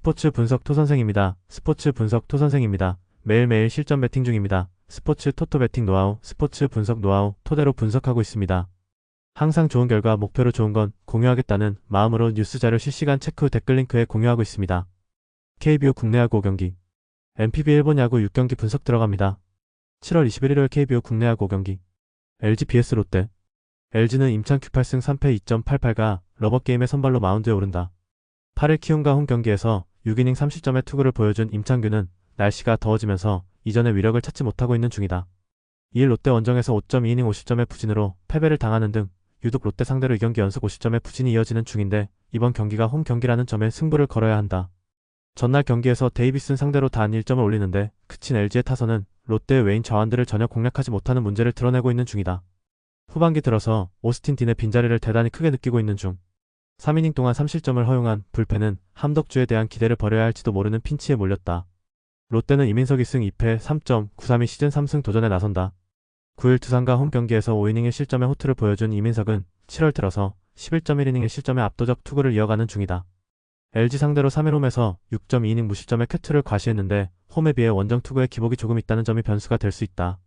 스포츠 분석 토선생입니다. 스포츠 분석 토선생입니다. 매일매일 실전 배팅 중입니다. 스포츠 토토 배팅 노하우, 스포츠 분석 노하우 토대로 분석하고 있습니다. 항상 좋은 결과 목표로 좋은 건 공유하겠다는 마음으로 뉴스 자료 실시간 체크 후 댓글 링크에 공유하고 있습니다. KBO 국내 야구 5경기, NPB 일본 야구 6경기 분석 들어갑니다. 7월 21일 일요일 KBO 국내 야구 5경기, LG vs 롯데. LG는 임창 Q8승 3패 2.88가 러버게임의 선발로 마운드에 오른다. 8일 키움과 홈 경기에서 6이닝 3실점의 투구를 보여준 임창규는 날씨가 더워지면서 이전의 위력을 찾지 못하고 있는 중이다. 2일 롯데 원정에서 5.2이닝 50점의 부진으로 패배를 당하는 등 유독 롯데 상대로 2경기 연속 50점의 부진이 이어지는 중인데 이번 경기가 홈 경기라는 점에 승부를 걸어야 한다. 전날 경기에서 데이비슨 상대로 단 1점을 올리는데 그친 LG의 타선은 롯데의 외인 좌완들을 전혀 공략하지 못하는 문제를 드러내고 있는 중이다. 후반기 들어서 오스틴 딘의 빈자리를 대단히 크게 느끼고 있는 중 3이닝 동안 3실점을 허용한 불펜은 함덕주에 대한 기대를 버려야 할지도 모르는 핀치에 몰렸다. 롯데는 이민석이 승 2패 3.932 시즌 3승 도전에 나선다. 9일 두산과 홈 경기에서 5이닝 1실점의 호투를 보여준 이민석은 7월 들어서 11.1이닝 1실점의 압도적 투구를 이어가는 중이다. LG 상대로 3일 홈에서 6.2이닝 무실점의 쾌투를 과시했는데 홈에 비해 원정 투구의 기복이 조금 있다는 점이 변수가 될 수 있다.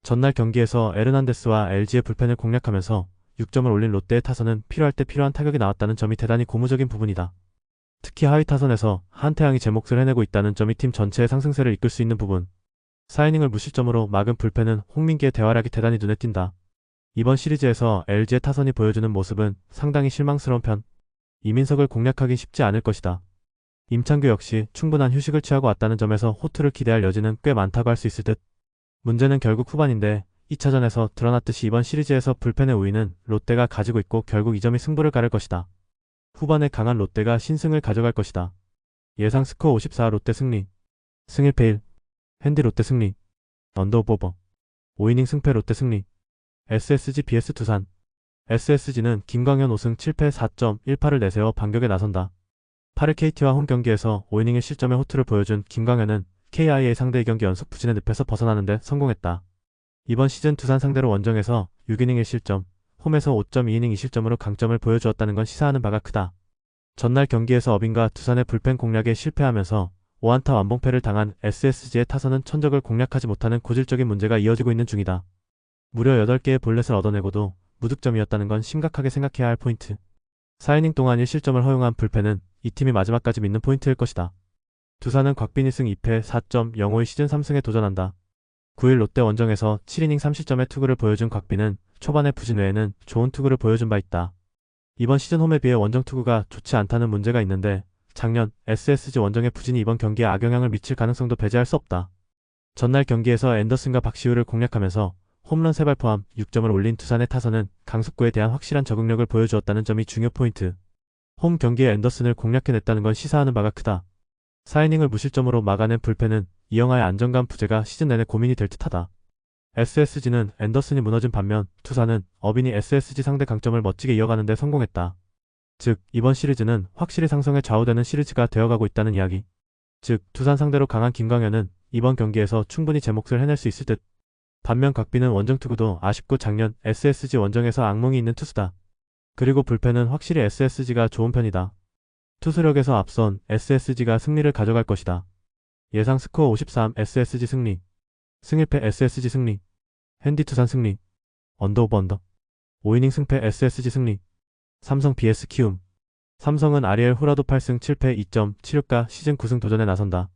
전날 경기에서 에르난데스와 LG의 불펜을 공략하면서 6점을 올린 롯데의 타선은 필요할 때 필요한 타격이 나왔다는 점이 대단히 고무적인 부분이다. 특히 하위 타선에서 한태양이 제 몫을 해내고 있다는 점이 팀 전체의 상승세를 이끌 수 있는 부분. 4이닝을 무실점으로 막은 불펜은 홍민기의 대활약이 대단히 눈에 띈다. 이번 시리즈에서 LG의 타선이 보여주는 모습은 상당히 실망스러운 편. 이민석을 공략하기 쉽지 않을 것이다. 임창규 역시 충분한 휴식을 취하고 왔다는 점에서 호투를 기대할 여지는 꽤 많다고 할 수 있을 듯. 문제는 결국 후반인데 2차전에서 드러났듯이 이번 시리즈에서 불펜의 우위는 롯데가 가지고 있고 결국 이 점이 승부를 가를 것이다. 후반에 강한 롯데가 신승을 가져갈 것이다. 예상 스코어 54 롯데 승리. 승 1패 1. 핸디 롯데 승리. 언더오버. 5이닝 승패 롯데 승리. SSG vs 두산. SSG는 김광현 5승 7패 4.18을 내세워 반격에 나선다. 8일 KT와 홈 경기에서 5이닝 1실점의 호투를 보여준 김광현은 KIA 상대 2경기 연속 부진의 늪에서 벗어나는데 성공했다. 이번 시즌 두산 상대로 원정에서 6이닝 1실점, 홈에서 5.2이닝 2실점으로 강점을 보여주었다는 건 시사하는 바가 크다. 전날 경기에서 어빈과 두산의 불펜 공략에 실패하면서 5안타 완봉패를 당한 SSG의 타선은 천적을 공략하지 못하는 고질적인 문제가 이어지고 있는 중이다. 무려 8개의 볼넷을 얻어내고도 무득점이었다는 건 심각하게 생각해야 할 포인트. 4이닝 동안 1실점을 허용한 불펜은 이 팀이 마지막까지 믿는 포인트일 것이다. 두산은 곽빈이 승 2패 4.05의 시즌 3승에 도전한다. 9일 롯데 원정에서 7이닝 3실점의 투구를 보여준 곽빈은 초반의 부진 외에는 좋은 투구를 보여준 바 있다. 이번 시즌 홈에 비해 원정 투구가 좋지 않다는 문제가 있는데 작년 SSG 원정의 부진이 이번 경기에 악영향을 미칠 가능성도 배제할 수 없다. 전날 경기에서 앤더슨과 박시우를 공략하면서 홈런 3발 포함 6점을 올린 두산의 타선은 강속구에 대한 확실한 적응력을 보여주었다는 점이 중요 포인트. 홈 경기에 앤더슨을 공략해냈다는 건 시사하는 바가 크다. 4이닝을 무실점으로 막아낸 불펜은 이영하의 안정감 부재가 시즌 내내 고민이 될 듯하다. SSG는 앤더슨이 무너진 반면 투산은 어빈이 SSG 상대 강점을 멋지게 이어가는 데 성공했다. 즉 이번 시리즈는 확실히 상성에 좌우되는 시리즈가 되어가고 있다는 이야기. 즉 두산 상대로 강한 김광현은 이번 경기에서 충분히 제 몫을 해낼 수 있을 듯. 반면 곽빈은 원정 투구도 아쉽고 작년 SSG 원정에서 악몽이 있는 투수다. 그리고 불펜은 확실히 SSG가 좋은 편이다. 투수력에서 앞선 SSG가 승리를 가져갈 것이다. 예상 스코어 53 SSG 승리. 승 1패 SSG 승리. 핸디 투산 승리. 언더오버 언더. 5이닝 승패 SSG 승리. 삼성 vs 키움. 삼성은 아리엘 후라도 8승 7패 2.76가 시즌 9승 도전에 나선다.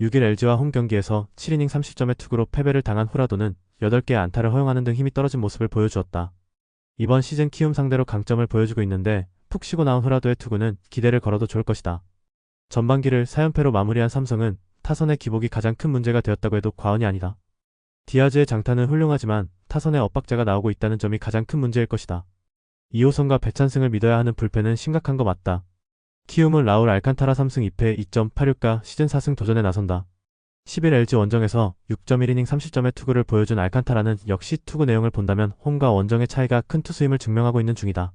6일 LG와 홈 경기에서 7이닝 3실점의 투구로 패배를 당한 후라도는 8개의 안타를 허용하는 등 힘이 떨어진 모습을 보여주었다. 이번 시즌 키움 상대로 강점을 보여주고 있는데 푹 쉬고 나온 후라도의 투구는 기대를 걸어도 좋을 것이다. 전반기를 4연패로 마무리한 삼성은 타선의 기복이 가장 큰 문제가 되었다고 해도 과언이 아니다. 디아즈의 장타는 훌륭하지만 타선의 엇박자가 나오고 있다는 점이 가장 큰 문제일 것이다. 이호선과 배찬승을 믿어야 하는 불펜은 심각한 거 맞다. 키움은 라울 알칸타라 3승 2패 2.86가 시즌 4승 도전에 나선다. 10일 LG 원정에서 6.1이닝 3실점의 투구를 보여준 알칸타라는 역시 투구 내용을 본다면 홈과 원정의 차이가 큰 투수임을 증명하고 있는 중이다.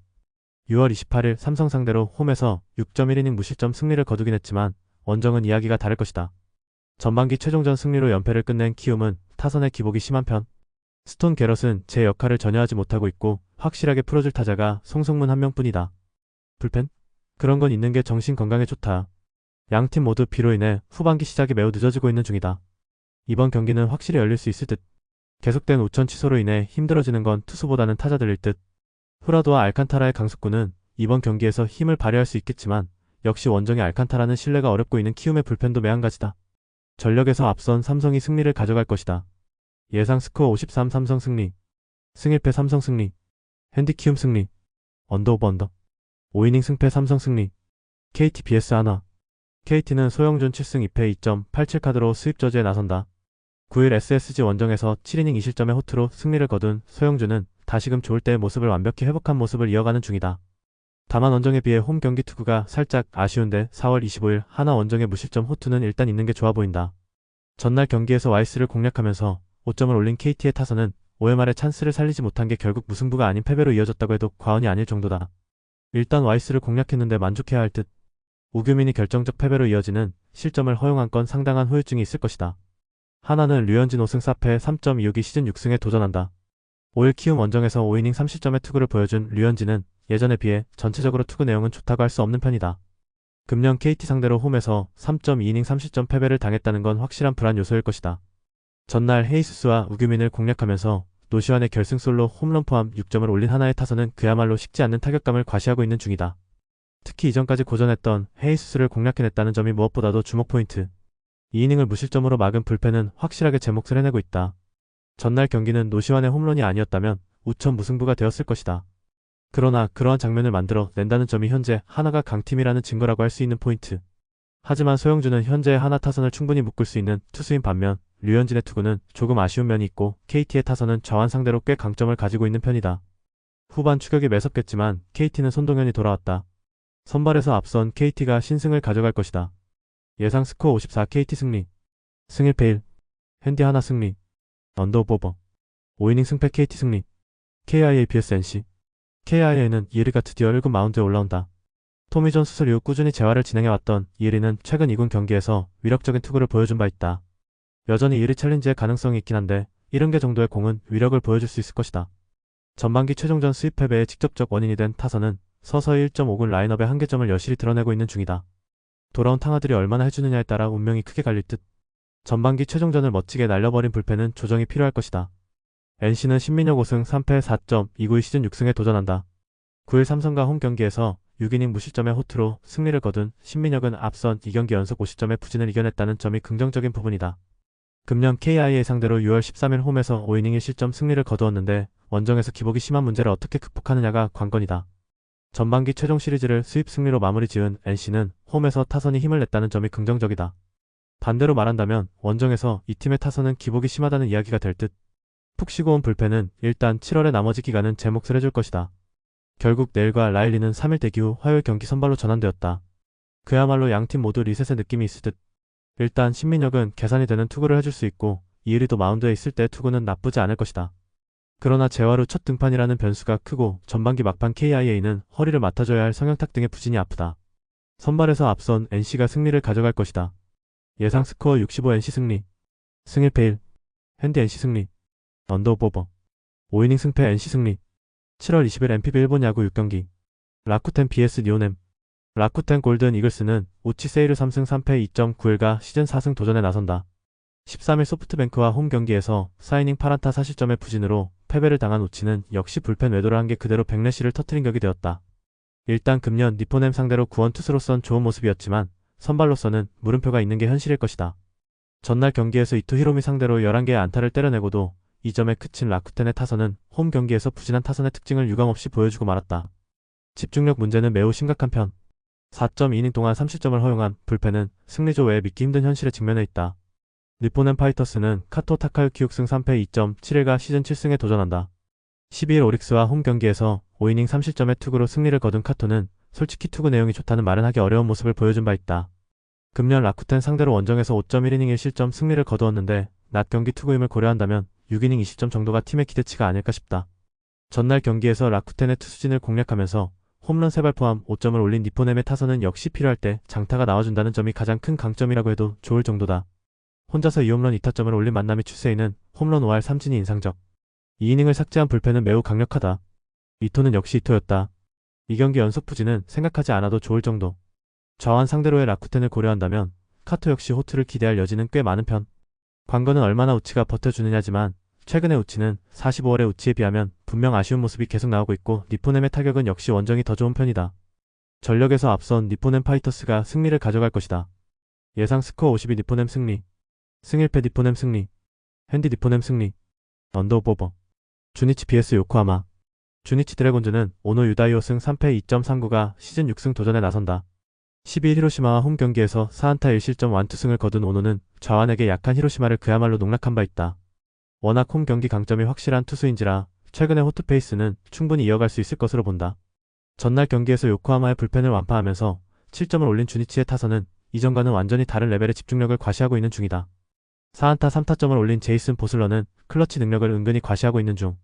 6월 28일 삼성 상대로 홈에서 6.1이닝 무실점 승리를 거두긴 했지만 원정은 이야기가 다를 것이다. 전반기 최종전 승리로 연패를 끝낸 키움은 타선의 기복이 심한 편. 스톤 게럿은 제 역할을 전혀 하지 못하고 있고 확실하게 풀어줄 타자가 송성문 한 명뿐이다. 불펜? 그런 건 있는 게 정신 건강에 좋다. 양팀 모두 비로 인해 후반기 시작이 매우 늦어지고 있는 중이다. 이번 경기는 확실히 열릴 수 있을 듯. 계속된 우천 취소로 인해 힘들어지는 건 투수보다는 타자들일 듯. 후라도와 알칸타라의 강속구는 이번 경기에서 힘을 발휘할 수 있겠지만 역시 원정의 알칸타라는 신뢰가 어렵고 있는 키움의 불펜도 매한가지다. 전력에서 앞선 삼성이 승리를 가져갈 것이다. 예상 스코어 53 삼성 승리. 승1패 삼성 승리. 핸디 키움 승리. 언더 오버 언더. 5이닝 승패 삼성 승리. KT BS 한화. KT는 소영준 7승 2패 2.87 카드로 수입 저지에 나선다. 9일 SSG 원정에서 7이닝 2실점의 호투로 승리를 거둔 소영준은 다시금 좋을 때의 모습을 완벽히 회복한 모습을 이어가는 중이다. 다만 원정에 비해 홈 경기 투구가 살짝 아쉬운데 4월 25일 하나 원정의 무실점 호투는 일단 있는 게 좋아 보인다. 전날 경기에서 와이스를 공략하면서 5점을 올린 KT의 타선은 5회 말에 찬스를 살리지 못한 게 결국 무승부가 아닌 패배로 이어졌다고 해도 과언이 아닐 정도다. 일단 와이스를 공략했는데 만족해야 할 듯. 우규민이 결정적 패배로 이어지는 실점을 허용한 건 상당한 후유증이 있을 것이다. 하나는 류현진 5승 4패 3.26이 시즌 6승에 도전한다. 5일 키움 원정에서 5이닝 3실점의 투구를 보여준 류현진은 예전에 비해 전체적으로 투구 내용은 좋다고 할 수 없는 편이다. 금년 KT 상대로 홈에서 3.2이닝 3실점 패배를 당했다는 건 확실한 불안 요소일 것이다. 전날 헤이수스와 우규민을 공략하면서 노시환의 결승솔로 홈런 포함 6점을 올린 하나의 타선은 그야말로 식지 않는 타격감을 과시하고 있는 중이다. 특히 이전까지 고전했던 헤이수스를 공략해냈다는 점이 무엇보다도 주목 포인트. 2이닝을 무실점으로 막은 불펜은 확실하게 제 몫을 해내고 있다. 전날 경기는 노시환의 홈런이 아니었다면 우천 무승부가 되었을 것이다. 그러나 그러한 장면을 만들어 낸다는 점이 현재 하나가 강팀이라는 증거라고 할 수 있는 포인트. 하지만 소영준은 현재의 하나 타선을 충분히 묶을 수 있는 투수인 반면 류현진의 투구는 조금 아쉬운 면이 있고 KT의 타선은 좌완 상대로 꽤 강점을 가지고 있는 편이다. 후반 추격이 매섭겠지만 KT는 손동현이 돌아왔다. 선발에서 앞선 KT가 신승을 가져갈 것이다. 예상 스코어 54 KT 승리. 승1패 1. 핸디 하나 승리. 언더 오버. 5이닝 승패 KT 승리. KIA vs NC. KIA는 이혜리가 드디어 1군 마운드에 올라온다. 토미존 수술 이후 꾸준히 재활을 진행해왔던 이혜리는 최근 2군 경기에서 위력적인 투구를 보여준 바 있다. 여전히 이혜리 챌린지의 가능성이 있긴 한데 70개 정도의 공은 위력을 보여줄 수 있을 것이다. 전반기 최종전 수입 패배의 직접적 원인이 된 타선은 서서히 1.5군 라인업의 한계점을 여실히 드러내고 있는 중이다. 돌아온 탕아들이 얼마나 해주느냐에 따라 운명이 크게 갈릴 듯. 전반기 최종전을 멋지게 날려버린 불펜은 조정이 필요할 것이다. NC는 신민혁 5승 3패 4.29의 시즌 6승에 도전한다. 9일 삼성과 홈 경기에서 6이닝 무실점의 호투로 승리를 거둔 신민혁은 앞선 2경기 연속 50점의 부진을 이겨냈다는 점이 긍정적인 부분이다. 금년 KIA 상대로 6월 13일 홈에서 5이닝 1실점 승리를 거두었는데 원정에서 기복이 심한 문제를 어떻게 극복하느냐가 관건이다. 전반기 최종 시리즈를 수입 승리로 마무리 지은 NC는 홈에서 타선이 힘을 냈다는 점이 긍정적이다. 반대로 말한다면 원정에서 이 팀의 타선은 기복이 심하다는 이야기가 될 듯. 푹 쉬고 온 불펜은 일단 7월의 나머지 기간은 제 몫을 해줄 것이다. 결국 내일과 라일리는 3일 대기 후 화요일 경기 선발로 전환되었다. 그야말로 양팀 모두 리셋의 느낌이 있을 듯. 일단 신민혁은 계산이 되는 투구를 해줄 수 있고 이일이도 마운드에 있을 때 투구는 나쁘지 않을 것이다. 그러나 재활 후 첫 등판이라는 변수가 크고 전반기 막판 KIA는 허리를 맡아줘야 할 성형탁 등의 부진이 아프다. 선발에서 앞선 NC가 승리를 가져갈 것이다. 예상 스코어 65 NC 승리. 승1패 1. 핸디 NC 승리. 언더 오버. 5이닝 승패 NC 승리. 7월 20일 MPB 일본 야구 6경기. 라쿠텐 vs 니오넴. 라쿠텐 골든 이글스는 우치 세이르 3승 3패 2.91가 시즌 4승 도전에 나선다. 13일 소프트뱅크와 홈 경기에서 4이닝 8안타 4실점의 부진으로 패배를 당한 우치는 역시 불펜 외도를 한 게 그대로 백래시를 터뜨린 격이 되었다. 일단 금년 니포넴 상대로 구원 투수로선 좋은 모습이었지만 선발로서는 물음표가 있는 게 현실일 것이다. 전날 경기에서 이토 히로미 상대로 11개의 안타를 때려내고도 2점에 그친 라쿠텐의 타선은 홈 경기에서 부진한 타선의 특징을 유감없이 보여주고 말았다. 집중력 문제는 매우 심각한 편. 4.2이닝 동안 3실점을 허용한 불펜은 승리조 외에 믿기 힘든 현실에 직면해 있다. 니포넴 파이터스는 카토 타카유키 6승 3패 2.71가 시즌 7승에 도전한다. 12일 오릭스와 홈 경기에서 5이닝 3실점의 투구로 승리를 거둔 카토는 솔직히 투구 내용이 좋다는 말은 하기 어려운 모습을 보여준 바 있다. 금년 라쿠텐 상대로 원정에서 5.1이닝 1실점 승리를 거두었는데 낮 경기 투구임을 고려한다면 6이닝 20점 정도가 팀의 기대치가 아닐까 싶다. 전날 경기에서 라쿠텐의 투수진을 공략하면서 홈런 3발 포함 5점을 올린 니포넴의 타선은 역시 필요할 때 장타가 나와준다는 점이 가장 큰 강점이라고 해도 좋을 정도다. 혼자서 2홈런 2타점을 올린 만남이 추세이는 홈런 5할 3진이 인상적. 2이닝을 삭제한 불펜은 매우 강력하다. 이토는 역시 이토였다. 이 경기 연속 부진은 생각하지 않아도 좋을 정도. 좌완 상대로의 라쿠텐을 고려한다면 카토 역시 호투를 기대할 여지는 꽤 많은 편. 관건은 얼마나 우치가 버텨주느냐지만 최근의 우치는 45월의 우치에 비하면 분명 아쉬운 모습이 계속 나오고 있고 니포넴의 타격은 역시 원정이 더 좋은 편이다. 전력에서 앞선 니포넴 파이터스가 승리를 가져갈 것이다. 예상 스코어 52 니포넴 승리. 승일패 니포넴 승리. 핸디 니포넴 승리. 언더오버. 주니치 vs 요코하마. 주니치 드래곤즈는 오노 유다이오 승 3패 2.39가 시즌 6승 도전에 나선다. 12일 히로시마와 홈 경기에서 4안타 1실점 완투승을 거둔 오노는 좌완에게 약한 히로시마를 그야말로 농락한 바 있다. 워낙 홈 경기 강점이 확실한 투수인지라 최근의 호투 페이스는 충분히 이어갈 수 있을 것으로 본다. 전날 경기에서 요코하마의 불펜을 완파하면서 7점을 올린 주니치의 타선은 이전과는 완전히 다른 레벨의 집중력을 과시하고 있는 중이다. 4안타 3타점을 올린 제이슨 보슬러는 클러치 능력을 은근히 과시하고 있는 중.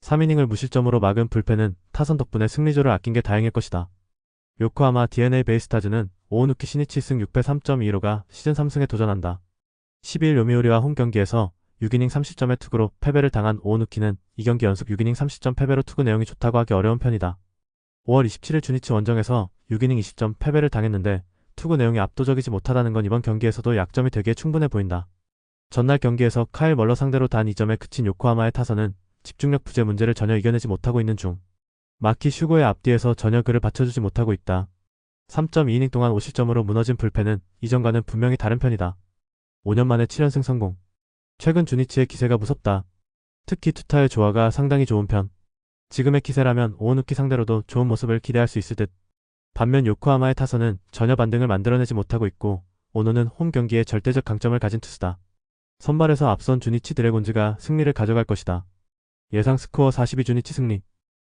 3이닝을 무실점으로 막은 불펜은 타선 덕분에 승리조를 아낀 게 다행일 것이다. 요코하마 DNA 베이스타즈는 오우누키 시니치 승 6패 3.25가 시즌 3승에 도전한다. 12일 요미우리와 홈 경기에서 6이닝 30점의 투구로 패배를 당한 오우누키는 2경기 연속 6이닝 30점 패배로 투구 내용이 좋다고 하기 어려운 편이다. 5월 27일 주니치 원정에서 6이닝 20점 패배를 당했는데 투구 내용이 압도적이지 못하다는 건 이번 경기에서도 약점이 되기에 충분해 보인다. 전날 경기에서 카일 멀러 상대로 단 2점에 그친 요코하마의 타선은 집중력 부재 문제를 전혀 이겨내지 못하고 있는 중. 마키 슈고의 앞뒤에서 전혀 그를 받쳐주지 못하고 있다. 3.2이닝 동안 5실점으로 무너진 불펜은 이전과는 분명히 다른 편이다. 5년 만에 7연승 성공. 최근 주니치의 기세가 무섭다. 특히 투타의 조화가 상당히 좋은 편. 지금의 기세라면 오우누키 상대로도 좋은 모습을 기대할 수 있을 듯. 반면 요코하마의 타선은 전혀 반등을 만들어내지 못하고 있고 오노는 홈 경기에 절대적 강점을 가진 투수다. 선발에서 앞선 주니치 드래곤즈가 승리를 가져갈 것이다. 예상 스코어 42 주니치 승리.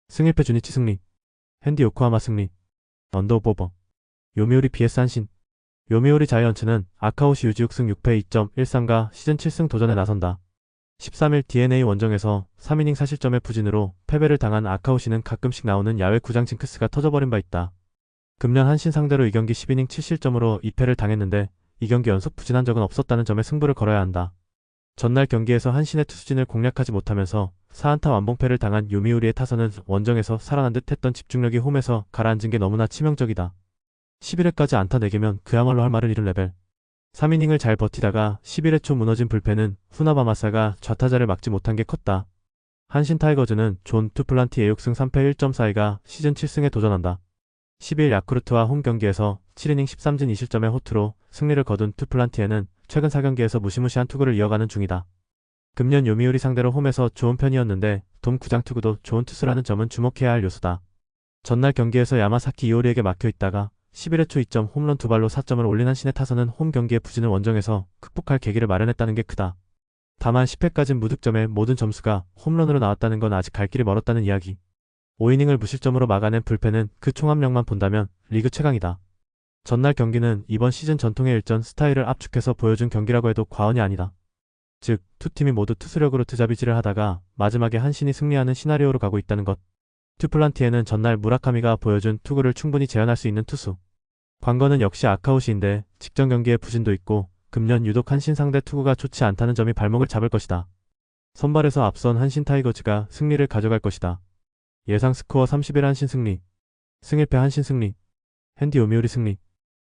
승일패 주니치 승리. 핸디 요코하마 승리. 언더오버. 요미우리 vs 한신. 요미우리 자이언츠는 아카오시 유지욱 승 6패 2.13가 시즌 7승 도전에 나선다. 13일 DNA 원정에서 3이닝 4실점의 부진으로 패배를 당한 아카오시는 가끔씩 나오는 야외 구장 징크스가 터져버린 바 있다. 금년 한신 상대로 2경기 10이닝 7실점으로 2패를 당했는데 2경기 연속 부진한 적은 없었다는 점에 승부를 걸어야 한다. 전날 경기에서 한신의 투수진을 공략하지 못하면서 4안타 완봉패를 당한 요미우리의 타선은 원정에서 살아난 듯 했던 집중력이 홈에서 가라앉은 게 너무나 치명적이다. 11회까지 안타 4개면 그야말로 할 말을 잃을 레벨. 3이닝을 잘 버티다가 11회 초 무너진 불펜은 후나바마사가 좌타자를 막지 못한 게 컸다. 한신 타이거즈는 존 투플란티 애육승 3패 1.42가 시즌 7승에 도전한다. 12일 야쿠르트와 홈 경기에서 7이닝 13진 2실점의 호투로 승리를 거둔 투플란티에는 최근 4경기에서 무시무시한 투구를 이어가는 중이다. 금년 요미우리 상대로 홈에서 좋은 편이었는데 돔 구장 투구도 좋은 투수라는 점은 주목해야 할 요소다. 전날 경기에서 야마사키 이오리에게 막혀있다가 11회 초 2점 홈런 2발로 4점을 올린 한신의 타선은 홈 경기의 부진을 원정에서 극복할 계기를 마련했다는 게 크다. 다만 10회까진 무득점에 모든 점수가 홈런으로 나왔다는 건 아직 갈 길이 멀었다는 이야기. 5이닝을 무실점으로 막아낸 불펜은 그 총합력만 본다면 리그 최강이다. 전날 경기는 이번 시즌 전통의 일전 스타일을 압축해서 보여준 경기라고 해도 과언이 아니다. 즉, 두 팀이 모두 투수력으로 드자비질을 하다가 마지막에 한신이 승리하는 시나리오로 가고 있다는 것. 투플란티에는 전날 무라카미가 보여준 투구를 충분히 재현할 수 있는 투수. 관건은 역시 아카오시인데 직전 경기에 부진도 있고 금년 유독 한신 상대 투구가 좋지 않다는 점이 발목을 잡을 것이다. 선발에서 앞선 한신 타이거즈가 승리를 가져갈 것이다. 예상 스코어 31 한신 승리. 승일패 한신 승리. 핸디 요미우리 승리.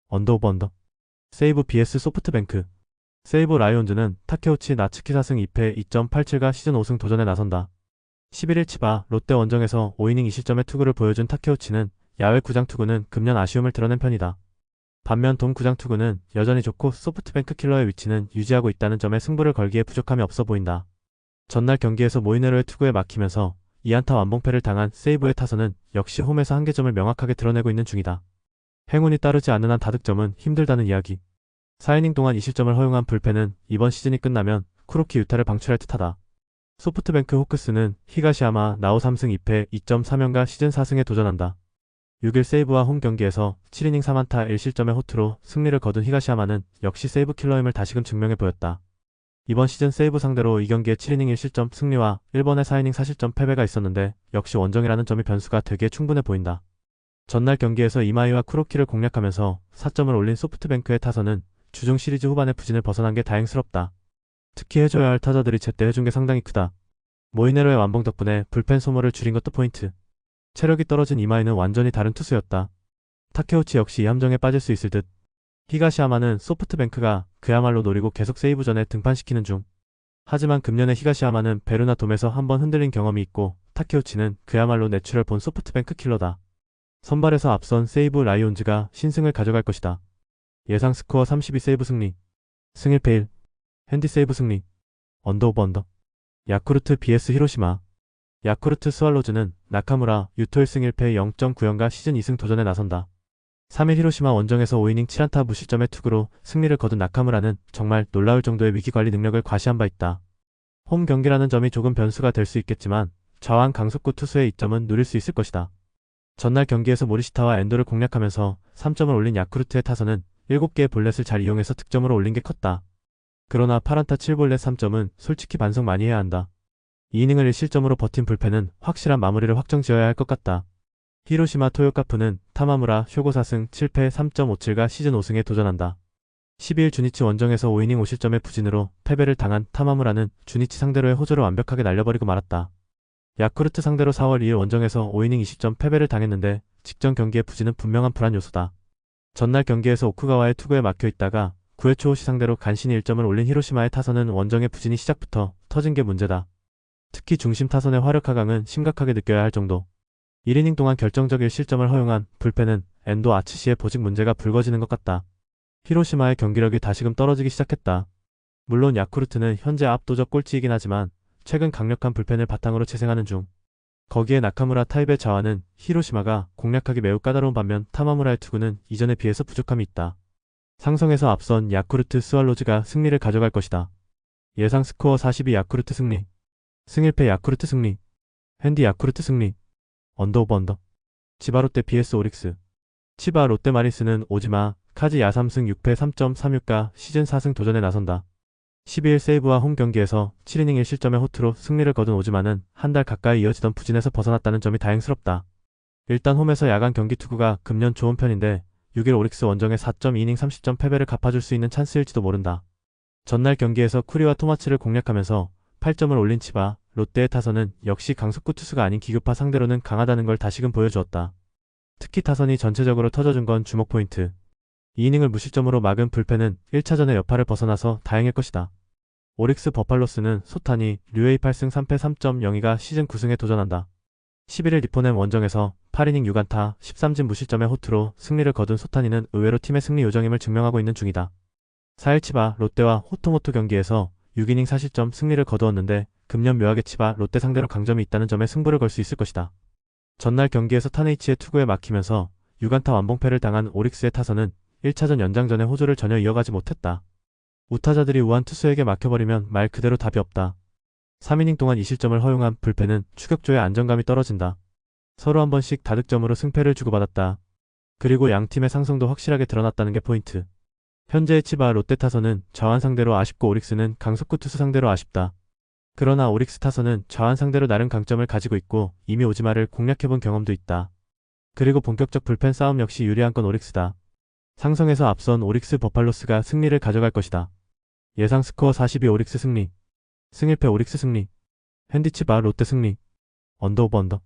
언더오버 언더. 세이브 vs 소프트뱅크. 세이브 라이온즈는 타케우치 나츠키 4승 2패 2.87가 시즌 5승 도전에 나선다. 11일 치바 롯데 원정에서 5이닝 2실점의 투구를 보여준 타케우치는 야외 구장 투구는 금년 아쉬움을 드러낸 편이다. 반면 돔 구장 투구는 여전히 좋고 소프트뱅크 킬러의 위치는 유지하고 있다는 점에 승부를 걸기에 부족함이 없어 보인다. 전날 경기에서 모이네로의 투구에 막히면서 2안타 완봉패를 당한 세이브의 타선은 역시 홈에서 한계점을 명확하게 드러내고 있는 중이다. 행운이 따르지 않는 한 다득점은 힘들다는 이야기. 4이닝 동안 2실점을 허용한 불펜은 이번 시즌이 끝나면 쿠로키 유타를 방출할 듯하다. 소프트뱅크 호크스는 히가시야마 나오 3승 2패 2.3연가 시즌 4승에 도전한다. 6일 세이브와 홈 경기에서 7이닝 3안타 1실점의 호투로 승리를 거둔 히가시야마는 역시 세이브 킬러임을 다시금 증명해 보였다. 이번 시즌 세이브 상대로 2경기에 7이닝 1실점 승리와 1번에 4이닝 4실점 패배가 있었는데 역시 원정이라는 점이 변수가 되기에 충분해 보인다. 전날 경기에서 이마이와 쿠로키를 공략하면서 4점을 올린 소프트뱅크의 타선은 주중 시리즈 후반의 부진을 벗어난 게 다행스럽다. 특히 해줘야 할 타자들이 제때 해준 게 상당히 크다. 모이네로의 완봉 덕분에 불펜 소모를 줄인 것도 포인트. 체력이 떨어진 이마이는 완전히 다른 투수였다. 타케우치 역시 이 함정에 빠질 수 있을 듯. 히가시야마는 소프트뱅크가 그야말로 노리고 계속 세이브전에 등판시키는 중. 하지만 금년에 히가시야마는 베르나 돔에서 한번 흔들린 경험이 있고 타케우치는 그야말로 내추럴 본 소프트뱅크 킬러다. 선발에서 앞선 세이브 라이온즈가 신승을 가져갈 것이다. 예상 스코어 32 세이브 승리. 승 1패 1. 핸디 세이브 승리. 언더 오버 언더. 야쿠르트 vs 히로시마. 야쿠르트 스왈로즈는 나카무라 유토 1승 1패 0.9연가 시즌 2승 도전에 나선다. 3일 히로시마 원정에서 5이닝 7안타 무실점의 투구로 승리를 거둔 나카무라는 정말 놀라울 정도의 위기관리 능력을 과시한 바 있다. 홈 경기라는 점이 조금 변수가 될 수 있겠지만 좌완 강속구 투수의 이점은 누릴 수 있을 것이다. 전날 경기에서 모리시타와 엔도를 공략하면서 3점을 올린 야쿠르트의 타선은 7개의 볼넷을 잘 이용해서 득점으로 올린 게 컸다. 그러나 8안타 7볼넷 3점은 솔직히 반성 많이 해야 한다. 2이닝을 1실점으로 버틴 불펜은 확실한 마무리를 확정지어야 할 것 같다. 히로시마 토요카프는 타마무라 쇼고 4승 7패 3.57가 시즌 5승에 도전한다. 12일 주니치 원정에서 5이닝 5실점의 부진으로 패배를 당한 타마무라는 주니치 상대로의 호조를 완벽하게 날려버리고 말았다. 야쿠르트 상대로 4월 2일 원정에서 5이닝 20점 패배를 당했는데 직전 경기의 부진은 분명한 불안 요소다. 전날 경기에서 오쿠가와의 투구에 막혀있다가 9회 초 호시 상대로 간신히 1점을 올린 히로시마의 타선은 원정의 부진이 시작부터 터진 게 문제다. 특히 중심 타선의 화력 하강은 심각하게 느껴야 할 정도. 1이닝 동안 결정적 1실점을 허용한 불펜은 엔도 아츠시의 보직 문제가 불거지는 것 같다. 히로시마의 경기력이 다시금 떨어지기 시작했다. 물론 야쿠르트는 현재 압도적 꼴찌이긴 하지만 최근 강력한 불펜을 바탕으로 재생하는 중. 거기에 나카무라 타입의 자와는 히로시마가 공략하기 매우 까다로운 반면 타마무라의 투구는 이전에 비해서 부족함이 있다. 상성에서 앞선 야쿠르트 스왈로즈가 승리를 가져갈 것이다. 예상 스코어 42 야쿠르트 승리. 승 1패 야쿠르트 승리. 핸디 야쿠르트 승리. 언더 오버 언더. 치바 롯데 vs 오릭스. 치바 롯데 마리스는 오지마, 카즈 야3승 6패 3.36가 시즌 4승 도전에 나선다. 12일 세이브와 홈 경기에서 7이닝 1실점의 호투로 승리를 거둔 오지마는 한 달 가까이 이어지던 부진에서 벗어났다는 점이 다행스럽다. 일단 홈에서 야간 경기 투구가 금년 좋은 편인데 6일 오릭스 원정의 4.2이닝 30점 패배를 갚아줄 수 있는 찬스일지도 모른다. 전날 경기에서 쿠리와 토마츠를 공략하면서 8점을 올린 치바, 롯데의 타선은 역시 강속구 투수가 아닌 기교파 상대로는 강하다는 걸 다시금 보여주었다. 특히 타선이 전체적으로 터져준 건 주목 포인트. 2이닝을 무실점으로 막은 불펜은 1차전의 여파를 벗어나서 다행일 것이다. 오릭스 버팔로스는 소타니, 류에이 8승 3패 3.02가 시즌 9승에 도전한다. 11일 리포넴 원정에서 8이닝 6안타 13진 무실점의 호투로 승리를 거둔 소타니는 의외로 팀의 승리 요정임을 증명하고 있는 중이다. 4일 치바, 롯데와 호토모토 경기에서 6이닝 4실점 승리를 거두었는데 금년 묘하게 치바, 롯데 상대로 강점이 있다는 점에 승부를 걸 수 있을 것이다. 전날 경기에서 타네이치의 투구에 막히면서 6안타 완봉패를 당한 오릭스의 타선은 1차전 연장전의 호조를 전혀 이어가지 못했다. 우타자들이 우한 투수에게 막혀버리면 말 그대로 답이 없다. 3이닝 동안 2실점을 허용한 불펜은 추격조의 안정감이 떨어진다. 서로 한 번씩 다득점으로 승패를 주고받았다. 그리고 양팀의 상성도 확실하게 드러났다는 게 포인트. 현재의 치바 롯데 타선은 좌완 상대로 아쉽고 오릭스는 강속구 투수 상대로 아쉽다. 그러나 오릭스 타선은 좌완 상대로 나름 강점을 가지고 있고 이미 오지마를 공략해본 경험도 있다. 그리고 본격적 불펜 싸움 역시 유리한 건 오릭스다. 상성에서 앞선 오릭스 버팔로스가 승리를 가져갈 것이다. 예상 스코어 42 오릭스 승리. 승 1패 오릭스 승리. 핸디치바 롯데 승리. 언더 오버 언더.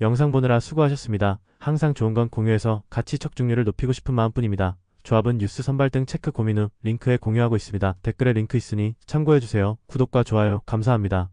영상 보느라 수고하셨습니다. 항상 좋은 건 공유해서 같이 척중률을 높이고 싶은 마음뿐입니다. 조합은 뉴스 선발 등 체크 고민 후 링크에 공유하고 있습니다. 댓글에 링크 있으니 참고해주세요. 구독과 좋아요 감사합니다.